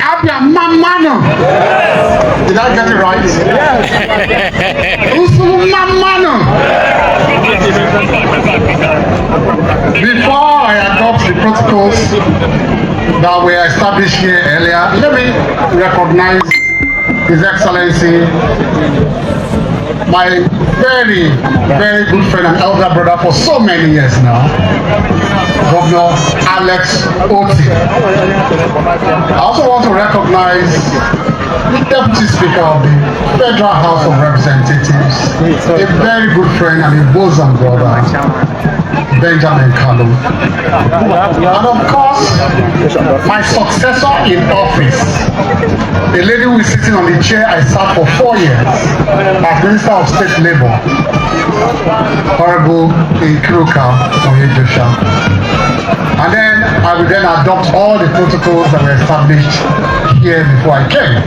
Abia Mamano. Did I get it right? Nsulu Mamano. Before I adopt the protocols that were established here earlier, let me recognize His Excellency, my very, very good friend and elder brother for so many years now, Governor Alex Oti. I also want to recognize the Deputy Speaker of the Federal House of Representatives, a very good friend and a bosom brother, Benjamin Kalu. And of course, my successor in office, the lady who is sitting on the chair I sat for 4 years as Minister of State Labour, Honorable Nkiruka Onyedosha. And then I will then adopt all the protocols that were established here before I came.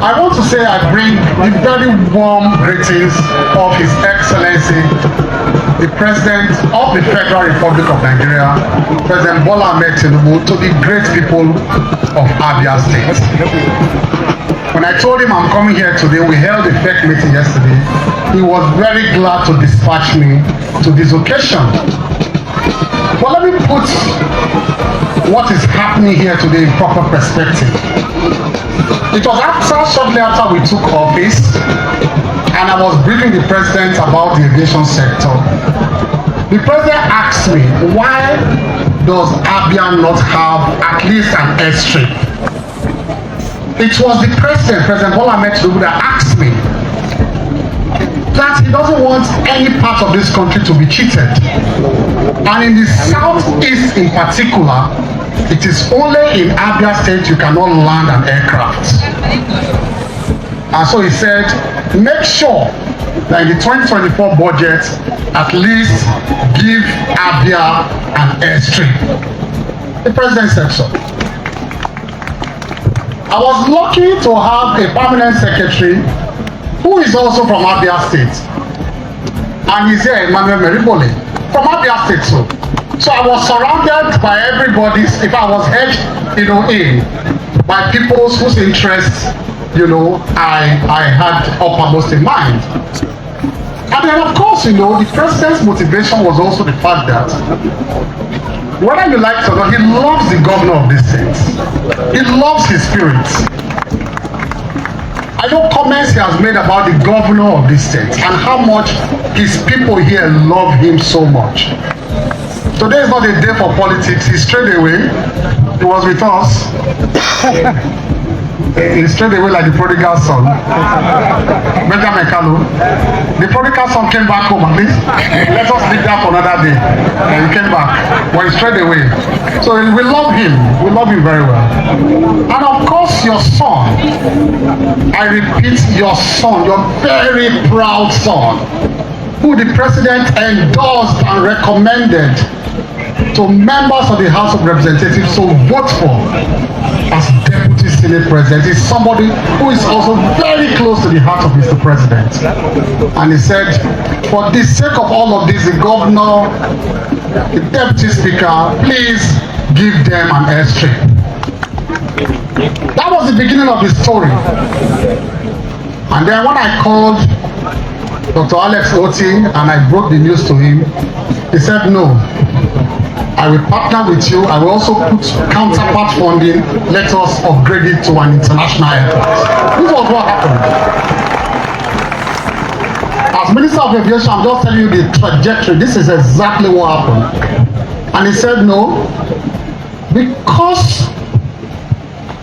I want to say I bring the very warm greetings of His Excellency, the President of the Federal Republic of Nigeria, President Bola Ahmed Tinubu, to the great people of Abia State. When I told him I'm coming here today, we held a fake meeting yesterday. He was very glad to dispatch me to this occasion. But let me put what is happening here today in proper perspective. It was shortly after we took office, and I was briefing the president about the aviation sector. The president asked me, why does Abia not have at least an airstrip? It was the president, President Bola Ahmed Tinubu, that asked me that he doesn't want any part of this country to be cheated. And in the southeast in particular, it is only in Abia State you cannot land an aircraft. And so he said, make sure that in the 2024 budget, at least give Abia an airstrip. The president said so. I was lucky to have a permanent secretary who is also from Abia State. And he's here, Emmanuel Meribole, from Abia State too. So I was surrounded by everybody's, if I was hedged, in, by people's whose interests, I had uppermost in mind. And then of course, the president's motivation was also the fact that, whether you like it or not, he loves the governor of this state. He loves his spirit. I know comments he has made about the governor of this state and how much his people here love him so much. Today is not a day for politics. He strayed away. He was with us. He strayed away like the prodigal son. Benjamin Kalu. The prodigal son came back home at least. Let us leave that for another day. And he came back. But he strayed away. So we love him. We love him very well. And of course your son. I repeat, your son. Your very proud son. Who the president endorsed and recommended to members of the House of Representatives to vote for as Deputy Senate President is somebody who is also very close to the heart of Mr. President. And he said, for the sake of all of this, the governor, the Deputy Speaker, please give them an airstrip. That was the beginning of the story. And then when I called Dr. Alex Oti and I broke the news to him, he said, no, I will partner with you. I will also put counterpart funding. Let us upgrade it to an international airport. This was what happened. As Minister of Aviation, I'm just telling you the trajectory. This is exactly what happened. And he said no, because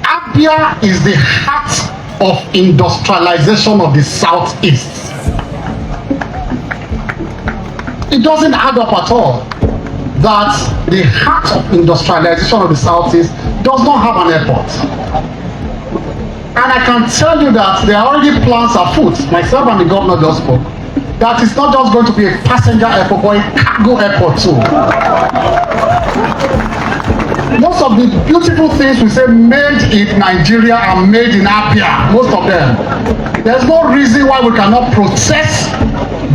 Abia is the heart of industrialization of the Southeast. It doesn't add up at all that the heart of industrialization of the Southeast does not have an airport. And I can tell you that there are already plans afoot, myself and the governor just spoke, that it's not just going to be a passenger airport, but a cargo airport too. Most of the beautiful things we say made in Nigeria are made in Abia, most of them. There's no reason why we cannot process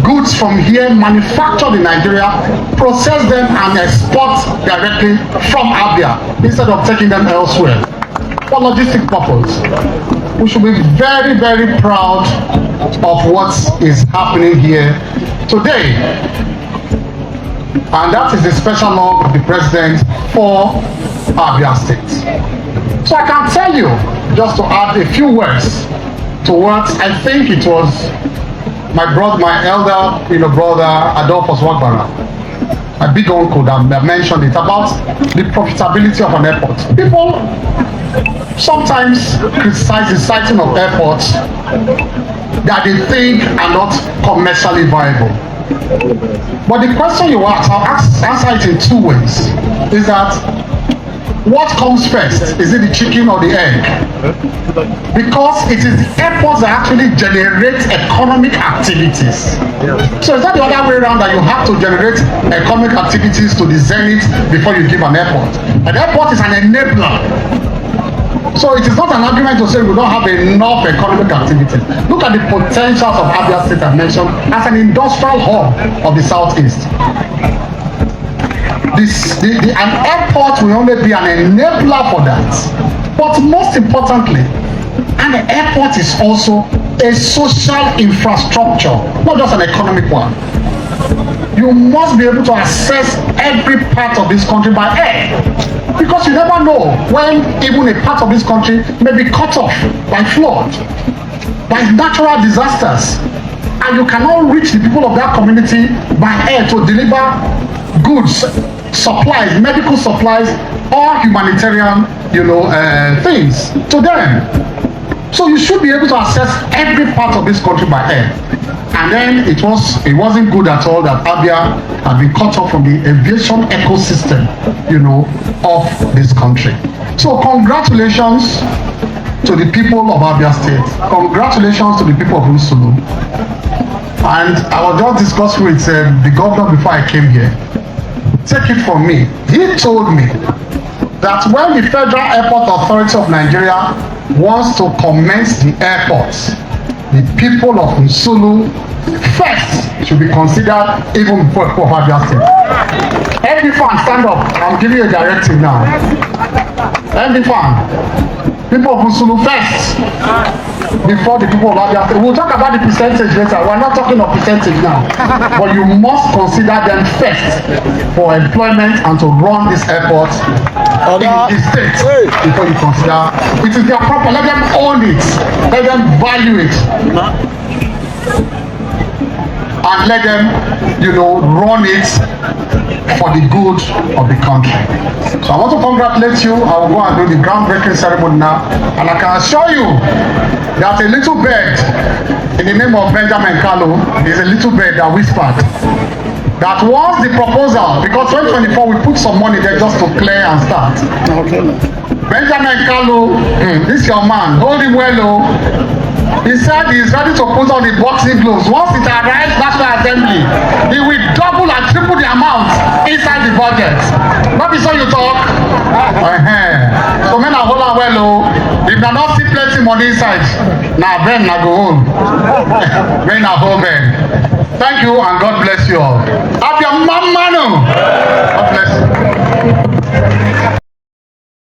goods from here manufactured in Nigeria, process them and export directly from Abia instead of taking them elsewhere for logistic purpose. We should be very, very proud of what is happening here today. And that is the special law of the president for Abia State. So I can tell you, just to add a few words to what I think it was my brother, my elder brother Adolphus Wagbara, my big uncle that mentioned it about the profitability of an airport. People sometimes criticize the siting of airports that they think are not commercially viable. But the question you ask, I'll answer it in two ways. Is that what comes first? Is it the chicken or the egg? Because it is the airports that actually generate economic activities. So it's not the other way around that you have to generate economic activities to the zenith before you give an airport. An airport is an enabler. So it is not an argument to say we don't have enough economic activity. Look at the potentials of Abia State I mentioned as an industrial hub of the southeast. An airport will only be an enabler for that. But most importantly, an airport is also a social infrastructure, not just an economic one. You must be able to access every part of this country by air. Because you never know when even a part of this country may be cut off by flood, by natural disasters, and you cannot reach the people of that community by air to deliver goods, supplies, medical supplies, or humanitarian, things to them. So you should be able to access every part of this country by air. And then it wasn't good at all that Abia had been cut off from the aviation ecosystem, of this country. So congratulations to the people of Abia State. Congratulations to the people of Nsulu. And I was just discussing with the governor before I came here. Take it from me. He told me that when the Federal Airport Authority of Nigeria wants to commence the airports, the people of Nsulu first should be considered even before people of Abia State. MD fan, stand up. I'm giving you a directive now. MD fan, people of Nsulu first before the people of Abia State. We'll talk about the percentage later. We're not talking of percentage now. But you must consider them first for employment and to run this airport in the state before you consider it is their property. Let them own it. Let them value it. And let them, run it for the good of the country. So I want to congratulate you. I will go and do the groundbreaking ceremony now. And I can assure you that a little bird in the name of Benjamin Kalu is a little bird that whispered that once the proposal, because 2024 we put some money there just to clear and start. Okay. Benjamin Kalu, this your man, hold him well. He said he is ready to put on the boxing gloves. Once it arrives National Assembly, he will double and triple the amount inside the budget. Not be so you talk. So men are hold on well. If they not see plenty money inside, now Ben na go home. Ben na home Ben. Thank you and God bless you all. Happy mama no. God bless you.